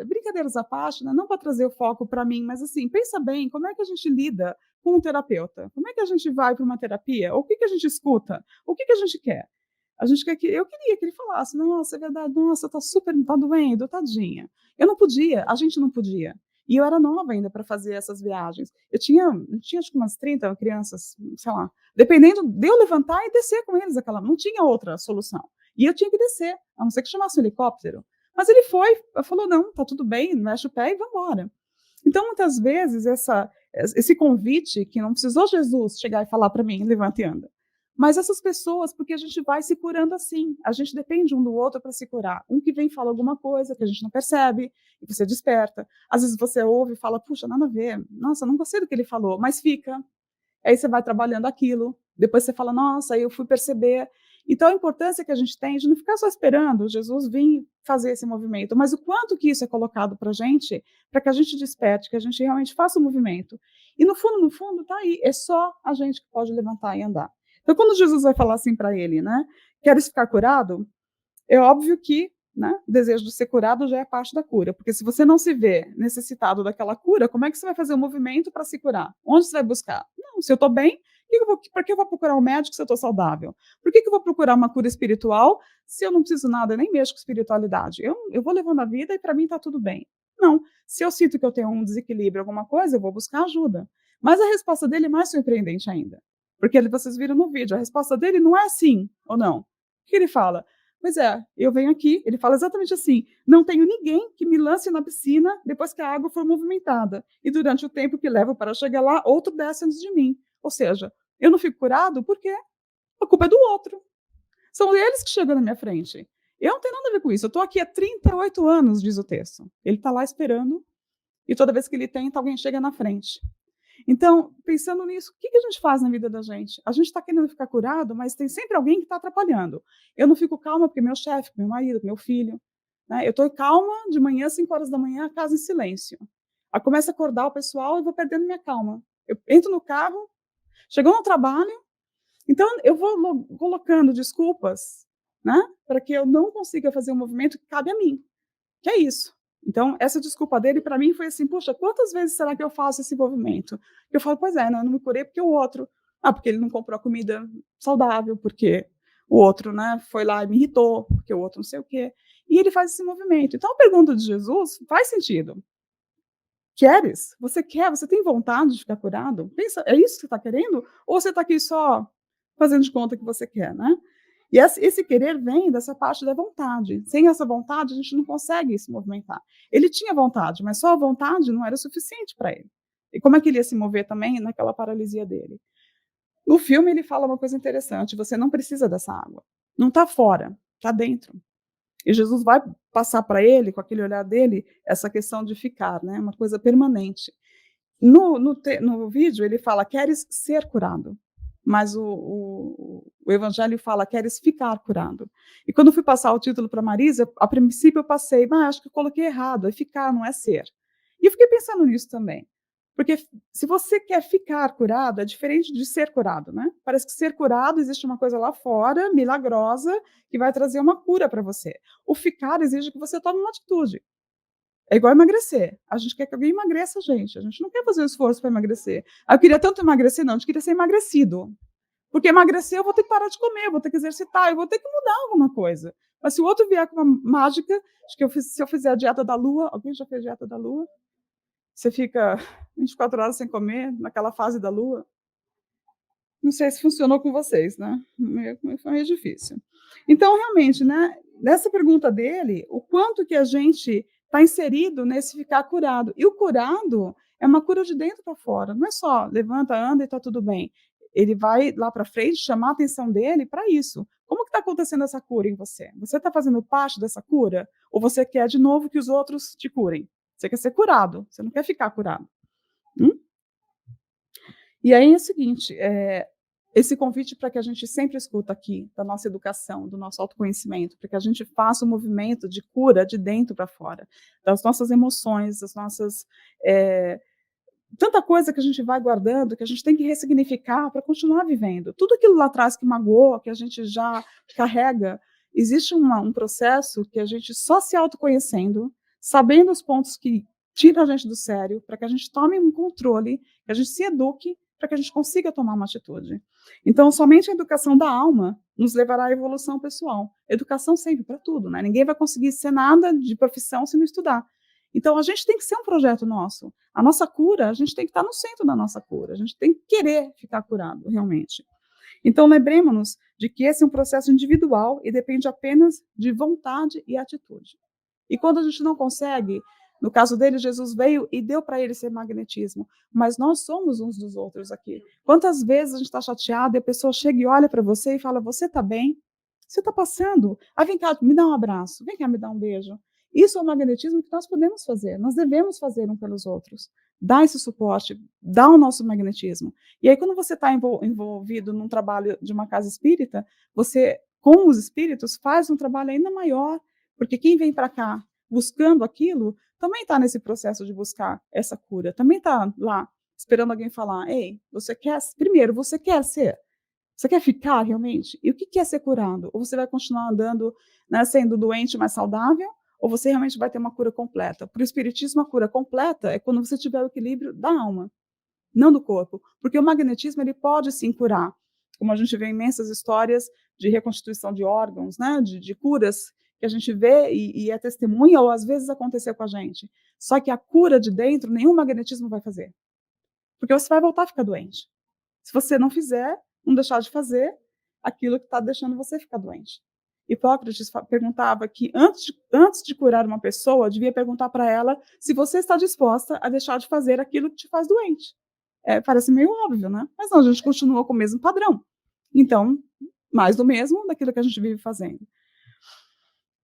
brincadeiras à parte, né, não para trazer o foco para mim, mas assim, pensa bem, como é que a gente lida com um terapeuta? Como é que a gente vai para uma terapia? O que a gente escuta? O que a gente quer? A gente quer eu queria que ele falasse, nossa, é verdade, nossa, tá doendo, tadinha. Eu não podia, a gente não podia. E eu era nova ainda para fazer essas viagens. Eu tinha acho que umas 30 crianças, sei lá, dependendo de eu levantar e descer com eles, não tinha outra solução. E eu tinha que descer, a não ser que chamasse um helicóptero. Mas ele falou, não, tá tudo bem, mexe o pé e vamos embora. Então, muitas vezes, esse convite, que não precisou Jesus chegar e falar para mim, levanta e anda. Mas essas pessoas, porque a gente vai se curando assim, a gente depende um do outro para se curar. Um que vem e fala alguma coisa que a gente não percebe, e você desperta. Às vezes você ouve e fala, puxa, nada a ver, nossa, não gostei do que ele falou, mas fica. Aí você vai trabalhando aquilo, depois você fala, nossa, aí eu fui perceber. Então, a importância que a gente tem de não ficar só esperando Jesus vir fazer esse movimento, mas o quanto que isso é colocado para que a gente desperte, que a gente realmente faça o movimento. E no fundo, tá aí, é só a gente que pode levantar e andar. Então, quando Jesus vai falar assim para ele, né, queres ficar curado? É óbvio que, né, o desejo de ser curado já é parte da cura, porque se você não se vê necessitado daquela cura, como é que você vai fazer o movimento para se curar? Onde você vai buscar? Não, se eu estou bem, por que eu vou procurar um médico se eu estou saudável? Por que eu vou procurar uma cura espiritual se eu não preciso nada, eu nem mexo com espiritualidade? Eu vou levando a vida e para mim está tudo bem. Não, se eu sinto que eu tenho um desequilíbrio, alguma coisa, eu vou buscar ajuda. Mas a resposta dele é mais surpreendente ainda, porque vocês viram no vídeo, a resposta dele não é sim ou não. O que ele fala? Pois é, eu venho aqui, ele fala exatamente assim, não tenho ninguém que me lance na piscina depois que a água for movimentada, e durante o tempo que levo para chegar lá, outro desce antes de mim. Ou seja, eu não fico curado porque a culpa é do outro. São eles que chegam na minha frente. Eu não tenho nada a ver com isso, eu estou aqui há 38 anos, diz o texto. Ele está lá esperando, e toda vez que ele tenta, alguém chega na frente. Então, pensando nisso, o que a gente faz na vida da gente? A gente está querendo ficar curado, mas tem sempre alguém que está atrapalhando. Eu não fico calma porque meu chefe, meu marido, meu filho, né? Eu estou calma de manhã, 5 horas da manhã, a casa em silêncio. Aí começa a acordar o pessoal e vou perdendo minha calma. Eu entro no carro, chegou no trabalho, então eu vou colocando desculpas, né, para que eu não consiga fazer um movimento que cabe a mim, que é isso. Então, essa desculpa dele para mim foi assim: "Puxa, quantas vezes será que eu faço esse movimento?" Eu falo: "Pois é, né, eu não me curei porque o outro, porque ele não comprou a comida saudável, porque o outro, né, foi lá e me irritou, porque o outro não sei o quê". E ele faz esse movimento. Então a pergunta de Jesus faz sentido. Queres? Você quer? Você tem vontade de ficar curado? Pensa, é isso que você está querendo? Ou você está aqui só fazendo de conta que você quer, né? E esse querer vem dessa parte da vontade. Sem essa vontade, a gente não consegue se movimentar. Ele tinha vontade, mas só a vontade não era suficiente para ele. E como é que ele ia se mover também naquela paralisia dele? No filme, ele fala uma coisa interessante: você não precisa dessa água. Não está fora, está dentro. E Jesus vai passar para ele, com aquele olhar dele, essa questão de ficar, né, uma coisa permanente. No vídeo, ele fala: "Queres ser curado?", mas o evangelho fala: "Queres ficar curado?". E quando eu fui passar o título para Marisa, a princípio eu passei: acho que eu coloquei errado, é ficar, não é ser". E eu fiquei pensando nisso também, porque se você quer ficar curado, é diferente de ser curado, né. Parece que ser curado, existe uma coisa lá fora, milagrosa, que vai trazer uma cura para você. O ficar exige que você tome uma atitude. É igual emagrecer. A gente quer que alguém emagreça a gente não quer fazer o esforço para emagrecer. Eu queria tanto emagrecer, não, a gente queria ser emagrecido. Porque emagrecer eu vou ter que parar de comer, eu vou ter que exercitar, eu vou ter que mudar alguma coisa. Mas se o outro vier com uma mágica, acho que se eu fizer a dieta da lua, alguém já fez dieta da lua? Você fica 24 horas sem comer, naquela fase da lua. Não sei se funcionou com vocês, né? Foi meio difícil. Então, realmente, né, nessa pergunta dele, o quanto que a gente está inserido nesse ficar curado. E o curado é uma cura de dentro para fora, não é só levanta, anda e está tudo bem. Ele vai lá para frente chamar a atenção dele para isso. Como que está acontecendo essa cura em você? Você está fazendo parte dessa cura? Ou você quer de novo que os outros te curem? Você quer ser curado, você não quer ficar curado. Hum? E aí é o seguinte, esse convite para que a gente sempre escuta aqui, da nossa educação, do nosso autoconhecimento, para que a gente faça um movimento de cura de dentro para fora, das nossas emoções, das nossas. Tanta coisa que a gente vai guardando, que a gente tem que ressignificar para continuar vivendo. Tudo aquilo lá atrás que magoou, que a gente já carrega, existe um processo que a gente só se autoconhecendo, sabendo os pontos que tiram a gente do sério, para que a gente tome um controle, que a gente se eduque, para que a gente consiga tomar uma atitude. Então, somente a educação da alma nos levará à evolução pessoal. Educação sempre para tudo, né? Ninguém vai conseguir ser nada de profissão se não estudar. Então, a gente tem que ser um projeto nosso. A nossa cura, a gente tem que estar no centro da nossa cura, a gente tem que querer ficar curado, realmente. Então, lembremos-nos de que esse é um processo individual e depende apenas de vontade e atitude. E quando a gente não consegue, no caso dele, Jesus veio e deu para ele esse magnetismo, mas nós somos uns dos outros aqui. Quantas vezes a gente está chateado e a pessoa chega e olha para você e fala: "Você está bem? Você está passando? Vem cá, me dá um abraço, vem cá, me dá um beijo". Isso é o magnetismo que nós podemos fazer, nós devemos fazer um pelos outros. Dar esse suporte, dar o nosso magnetismo. E aí, quando você está envolvido num trabalho de uma casa espírita, você, com os espíritos, faz um trabalho ainda maior, porque quem vem para cá buscando aquilo, também está nesse processo de buscar essa cura, também está lá esperando alguém falar: "Ei, você quer, primeiro, você quer ser? Você quer ficar realmente? E o que é ser curado? Ou você vai continuar andando, né, sendo doente, mas saudável, ou você realmente vai ter uma cura completa?". Para o espiritismo, a cura completa é quando você tiver o equilíbrio da alma, não do corpo, porque o magnetismo ele pode sim curar, como a gente vê imensas histórias de reconstituição de órgãos, né, de curas que a gente vê e é testemunha, ou às vezes aconteceu com a gente. Só que a cura de dentro, nenhum magnetismo vai fazer, porque você vai voltar a ficar doente. Se você não fizer, não deixar de fazer aquilo que está deixando você ficar doente. Hipócrates perguntava que antes de curar uma pessoa, devia perguntar para ela se você está disposta a deixar de fazer aquilo que te faz doente. Parece meio óbvio, né? Mas não, a gente continua com o mesmo padrão. Então, mais do mesmo daquilo que a gente vive fazendo.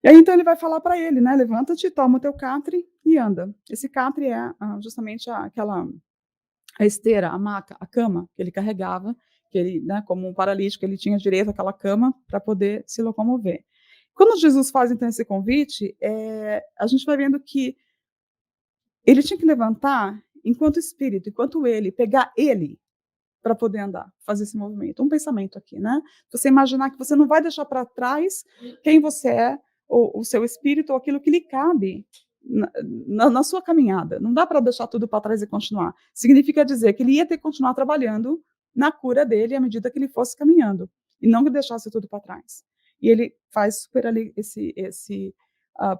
E aí, então, ele vai falar para ele, né, levanta-te, toma o teu catre e anda. Esse catre é justamente aquela a esteira, a maca, a cama que ele carregava, que ele, né, como um paralítico, ele tinha direito àquela cama para poder se locomover. Quando Jesus faz, então, esse convite, a gente vai vendo que ele tinha que levantar enquanto espírito, enquanto ele, pegar ele para poder andar, fazer esse movimento. Um pensamento aqui, né? Você imaginar que você não vai deixar para trás quem você é, ou o seu espírito, ou aquilo que lhe cabe na sua caminhada. Não dá para deixar tudo para trás e continuar. Significa dizer que ele ia ter que continuar trabalhando na cura dele à medida que ele fosse caminhando, e não que deixasse tudo para trás. E ele faz super ali esse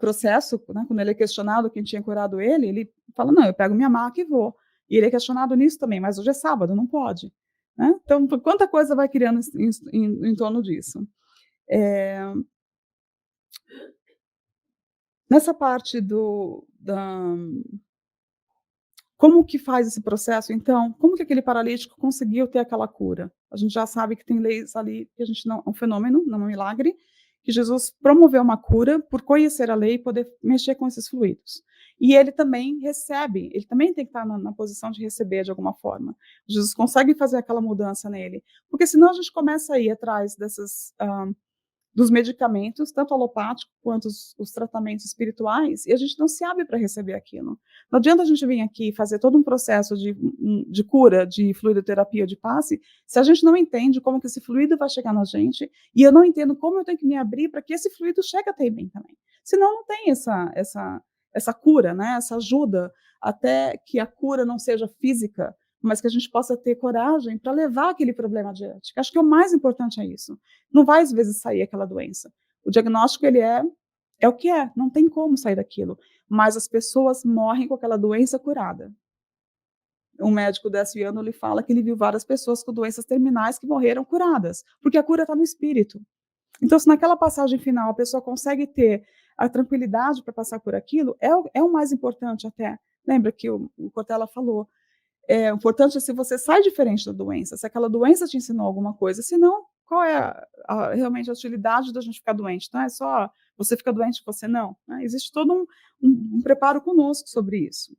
processo, né? Quando ele é questionado quem tinha curado ele fala, não, eu pego minha maca e vou. E ele é questionado nisso também, mas hoje é sábado, não pode. Né? Então, quanta coisa vai criando em torno disso. Nessa parte como que faz esse processo, então? Como que aquele paralítico conseguiu ter aquela cura? A gente já sabe que tem leis ali, que a gente não, é um fenômeno, não é um milagre, que Jesus promoveu uma cura por conhecer a lei e poder mexer com esses fluidos. E ele também recebe, ele também tem que estar na posição de receber de alguma forma. Jesus consegue fazer aquela mudança nele, porque senão a gente começa a ir atrás dos medicamentos, tanto alopático quanto os tratamentos espirituais, e a gente não se abre para receber aquilo. Não adianta a gente vir aqui fazer todo um processo de cura, de fluidoterapia, de passe, se a gente não entende como que esse fluido vai chegar na gente, e eu não entendo como eu tenho que me abrir para que esse fluido chegue até mim também. Senão não tem essa cura, né? Essa ajuda, até que a cura não seja física, mas que a gente possa ter coragem para levar aquele problema adiante. Acho que o mais importante é isso. Não vai, às vezes, sair aquela doença. O diagnóstico, ele é o que é, não tem como sair daquilo. Mas as pessoas morrem com aquela doença curada. Um médico desviano, ele fala que ele viu várias pessoas com doenças terminais que morreram curadas, porque a cura está no espírito. Então, se naquela passagem final a pessoa consegue ter a tranquilidade para passar por aquilo, é o mais importante até. Lembra que o Cortella falou, o importante é se você sai diferente da doença, se aquela doença te ensinou alguma coisa, senão, qual é realmente a utilidade da gente ficar doente? Não é só você fica doente, você não. Né? Existe todo um preparo conosco sobre isso.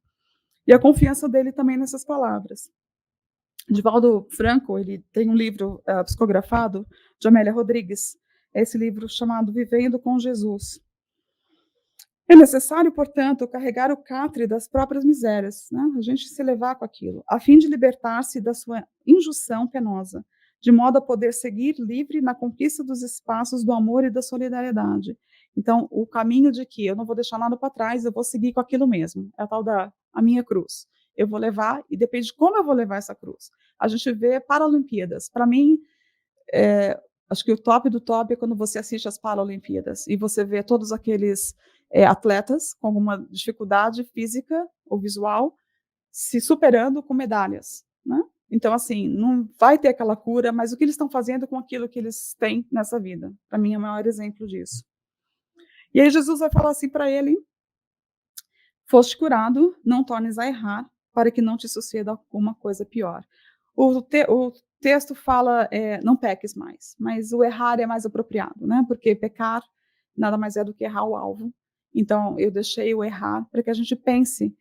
E a confiança dele também nessas palavras. Divaldo Franco, ele tem um livro psicografado de Amélia Rodrigues, esse livro chamado Vivendo com Jesus. É necessário, portanto, carregar o catre das próprias misérias, né? A gente se levar com aquilo, a fim de libertar-se da sua injunção penosa, de modo a poder seguir livre na conquista dos espaços do amor e da solidariedade. Então, o caminho de que eu não vou deixar nada para trás, eu vou seguir com aquilo mesmo, é a tal a minha cruz. Eu vou levar, e depende de como eu vou levar essa cruz. A gente vê Paralimpíadas. Para mim, acho que o top do top é quando você assiste às Paralimpíadas e você vê todos aqueles atletas com alguma dificuldade física ou visual se superando com medalhas, né? Então, assim, não vai ter aquela cura, mas o que eles estão fazendo com aquilo que eles têm nessa vida? Para mim, é o maior exemplo disso. E aí Jesus vai falar assim para ele, foste curado, não tornes a errar, para que não te suceda alguma coisa pior. O texto fala, não peques mais, mas o errar é mais apropriado, né? Porque pecar nada mais é do que errar o alvo. Então, eu deixei o errar para que a gente pense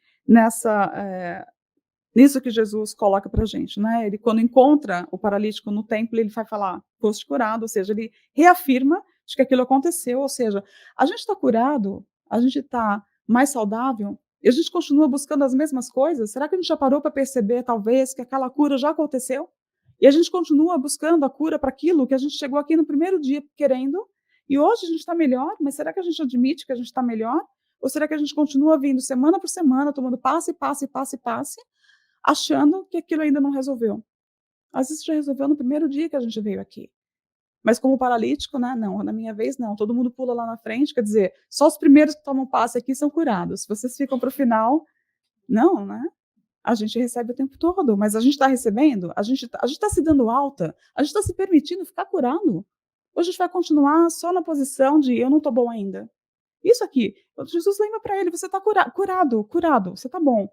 nisso que Jesus coloca para a gente, né? Ele, quando encontra o paralítico no templo, ele vai falar, foste curado, ou seja, ele reafirma de que aquilo aconteceu, ou seja, a gente está curado, a gente está mais saudável, e a gente continua buscando as mesmas coisas? Será que a gente já parou para perceber, talvez, que aquela cura já aconteceu? E a gente continua buscando a cura para aquilo que a gente chegou aqui no primeiro dia querendo, e hoje a gente está melhor, mas será que a gente admite que a gente está melhor? Ou será que a gente continua vindo semana por semana, tomando passe, passe, passe, passe, achando que aquilo ainda não resolveu? Às vezes já resolveu no primeiro dia que a gente veio aqui. Mas como paralítico, né? Não, na minha vez não. Todo mundo pula lá na frente, quer dizer, só os primeiros que tomam passe aqui são curados. Se vocês ficam para o final, não, né? A gente recebe o tempo todo, mas a gente está recebendo, a gente está se dando alta, a gente está se permitindo ficar curado. Ou a gente vai continuar só na posição de eu não estou bom ainda? Isso aqui, Jesus lembra para ele, você está curado, você está bom.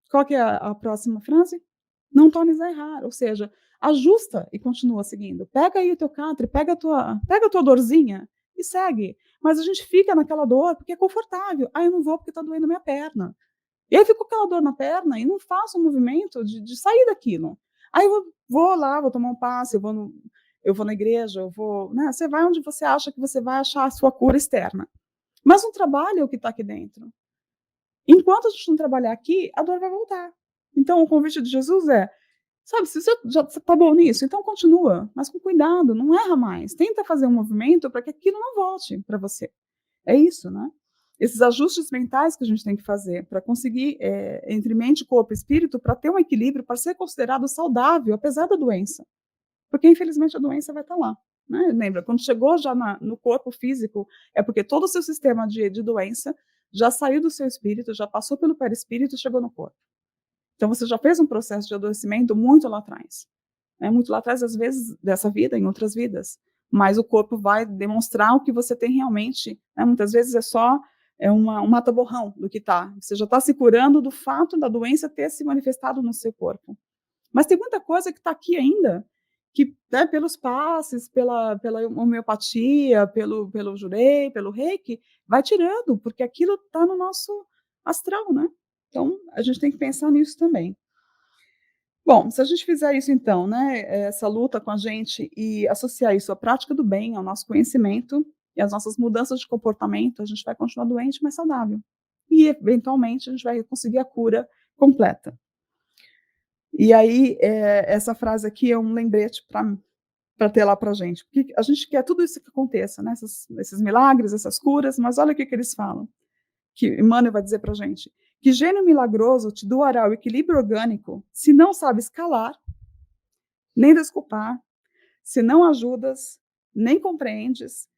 Qual que é a próxima frase? Não tornes a errar, ou seja, ajusta e continua seguindo. Pega aí o teu catre, pega a tua dorzinha e segue. Mas a gente fica naquela dor porque é confortável. Eu não vou porque está doendo minha perna. E aí fico com aquela dor na perna e não faço um movimento de sair daquilo. Aí eu vou lá, vou tomar um passe, eu vou na igreja, eu vou, né? Você vai onde você acha que você vai achar a sua cura externa. Mas não trabalha o que está aqui dentro. Enquanto a gente não trabalhar aqui, a dor vai voltar. Então, o convite de Jesus é, sabe, se você já está bom nisso, então continua, mas com cuidado, não erra mais. Tenta fazer um movimento para que aquilo não volte para você. É isso, né? Esses ajustes mentais que a gente tem que fazer para conseguir, entre mente, corpo e espírito, para ter um equilíbrio, para ser considerado saudável, apesar da doença. Porque, infelizmente, a doença vai estar lá. Né? Lembra, quando chegou já no corpo físico, é porque todo o seu sistema de doença já saiu do seu espírito, já passou pelo perispírito e chegou no corpo. Então, você já fez um processo de adoecimento muito lá atrás. Muito lá atrás, às vezes, dessa vida, em outras vidas. Mas o corpo vai demonstrar o que você tem realmente. Né? Muitas vezes é só um mata-borrão do que está. Você já está se curando do fato da doença ter se manifestado no seu corpo. Mas tem muita coisa que está aqui ainda, que, né, pelos passes, pela homeopatia, pelo jurei, pelo reiki, vai tirando, porque aquilo está no nosso astral, né? Então, a gente tem que pensar nisso também. Bom, se a gente fizer isso então, né, essa luta com a gente e associar isso à prática do bem, ao nosso conhecimento e às nossas mudanças de comportamento, a gente vai continuar doente, mas saudável. E, eventualmente, a gente vai conseguir a cura completa. E aí, essa frase aqui é um lembrete para ter lá para a gente. Porque a gente quer tudo isso que aconteça, né? Esses milagres, essas curas, mas olha o que eles falam, que Emmanuel vai dizer para a gente. Que gênio milagroso te doará o equilíbrio orgânico se não sabes calar, nem desculpar, se não ajudas, nem compreendes,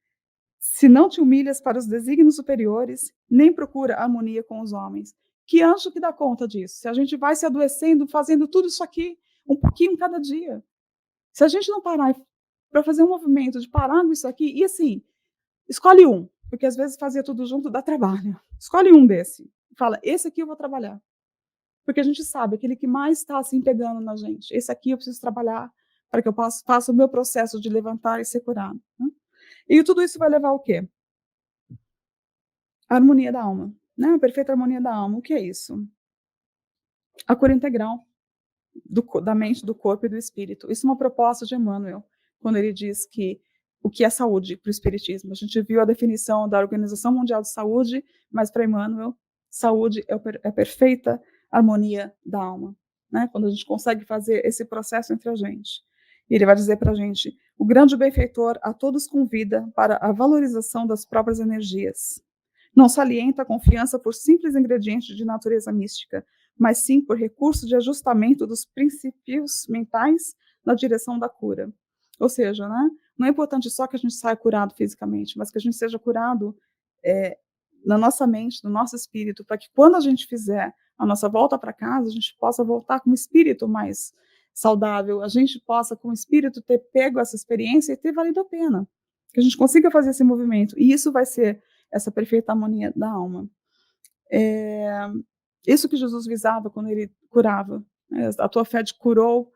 se não te humilhas para os desígnios superiores, nem procura harmonia com os homens. Que anjo que dá conta disso? Se a gente vai se adoecendo, fazendo tudo isso aqui, um pouquinho cada dia. Se a gente não parar para fazer um movimento de parar com isso aqui, e assim, escolhe um, porque às vezes fazer tudo junto dá trabalho. Escolhe um desse. Fala, esse aqui eu vou trabalhar. Porque a gente sabe, aquele que mais está assim pegando na gente. Esse aqui eu preciso trabalhar para que eu faça o meu processo de levantar e ser curado. Né? E tudo isso vai levar ao quê? A harmonia da alma. Né? A perfeita harmonia da alma. O que é isso? A cura integral da mente, do corpo e do espírito. Isso é uma proposta de Emmanuel, quando ele diz que o que é saúde para o espiritismo. A gente viu a definição da Organização Mundial de Saúde, mas para Emmanuel, saúde é a perfeita harmonia da alma, né? Quando a gente consegue fazer esse processo entre a gente. E ele vai dizer para a gente, o grande benfeitor a todos convida para a valorização das próprias energias. Não salienta a confiança por simples ingredientes de natureza mística, mas sim por recurso de ajustamento dos princípios mentais na direção da cura. Ou seja, né, não é importante só que a gente saia curado fisicamente, mas que a gente seja curado na nossa mente, no nosso espírito, para que quando a gente fizer a nossa volta para casa, a gente possa voltar com um espírito mais saudável, a gente possa, com o espírito, ter pego essa experiência e ter valido a pena. Que a gente consiga fazer esse movimento. E isso vai ser essa perfeita harmonia da alma. Isso que Jesus visava quando ele curava. A tua fé te curou,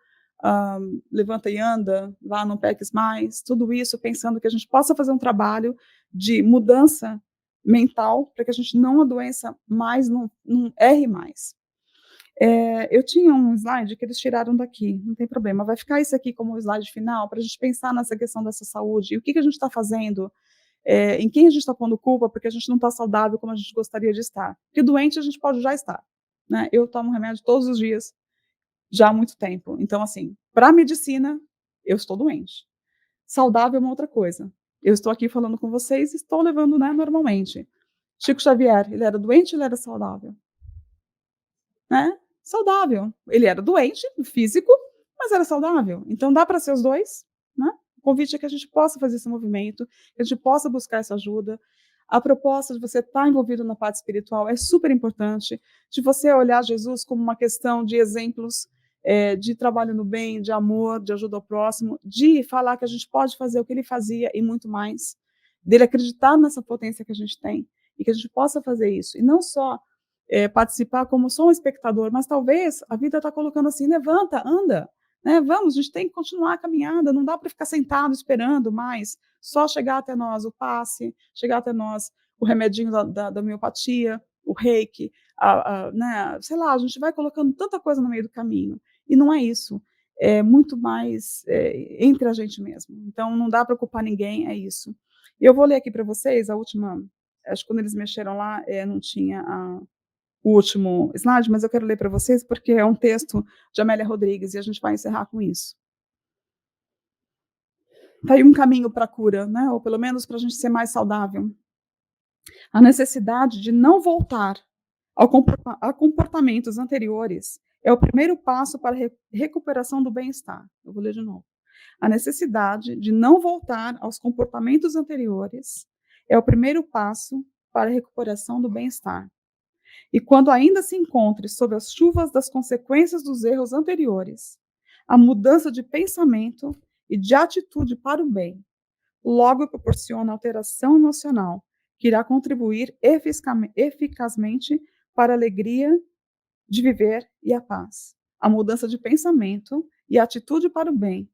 levanta e anda, vá, não peques mais. Tudo isso pensando que a gente possa fazer um trabalho de mudança mental para que a gente não adoeça mais, não erre mais. Eu tinha um slide que eles tiraram daqui, não tem problema. Vai ficar isso aqui como o slide final para a gente pensar nessa questão dessa saúde. E o que a gente está fazendo? Em quem a gente está pondo culpa porque a gente não está saudável como a gente gostaria de estar. Porque doente a gente pode já estar. Né? Eu tomo remédio todos os dias, já há muito tempo. Então, assim, para a medicina, eu estou doente. Saudável é uma outra coisa. Eu estou aqui falando com vocês e estou levando, né, normalmente. Chico Xavier, ele era doente ou ele era saudável? Né? Saudável. Ele era doente, físico, mas era saudável. Então, dá para ser os dois, né? O convite é que a gente possa fazer esse movimento, que a gente possa buscar essa ajuda. A proposta de você estar envolvido na parte espiritual é super importante, de você olhar Jesus como uma questão de exemplos, de trabalho no bem, de amor, de ajuda ao próximo, de falar que a gente pode fazer o que ele fazia e muito mais, dele acreditar nessa potência que a gente tem e que a gente possa fazer isso. E não só participar como só um espectador, mas talvez a vida está colocando assim, levanta, anda, né, vamos, a gente tem que continuar a caminhada, não dá para ficar sentado esperando mais, só chegar até nós o passe, chegar até nós o remedinho da homeopatia, o reiki, né, sei lá, a gente vai colocando tanta coisa no meio do caminho, e não é isso, é muito mais, entre a gente mesmo, então não dá para culpar ninguém, é isso. E eu vou ler aqui para vocês a última, acho que quando eles mexeram lá, não tinha o último slide, mas eu quero ler para vocês, porque é um texto de Amélia Rodrigues e a gente vai encerrar com isso. Está aí um caminho para a cura, né? Ou pelo menos para a gente ser mais saudável. A necessidade de não voltar a comportamentos anteriores é o primeiro passo para a recuperação do bem-estar. Eu vou ler de novo. A necessidade de não voltar aos comportamentos anteriores é o primeiro passo para a recuperação do bem-estar. E quando ainda se encontre sob as chuvas das consequências dos erros anteriores, a mudança de pensamento e de atitude para o bem logo proporciona alteração emocional que irá contribuir eficazmente para a alegria de viver e a paz. A mudança de pensamento e atitude para o bem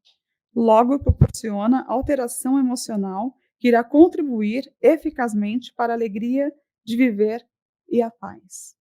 logo proporciona alteração emocional que irá contribuir eficazmente para a alegria de viver e a paz.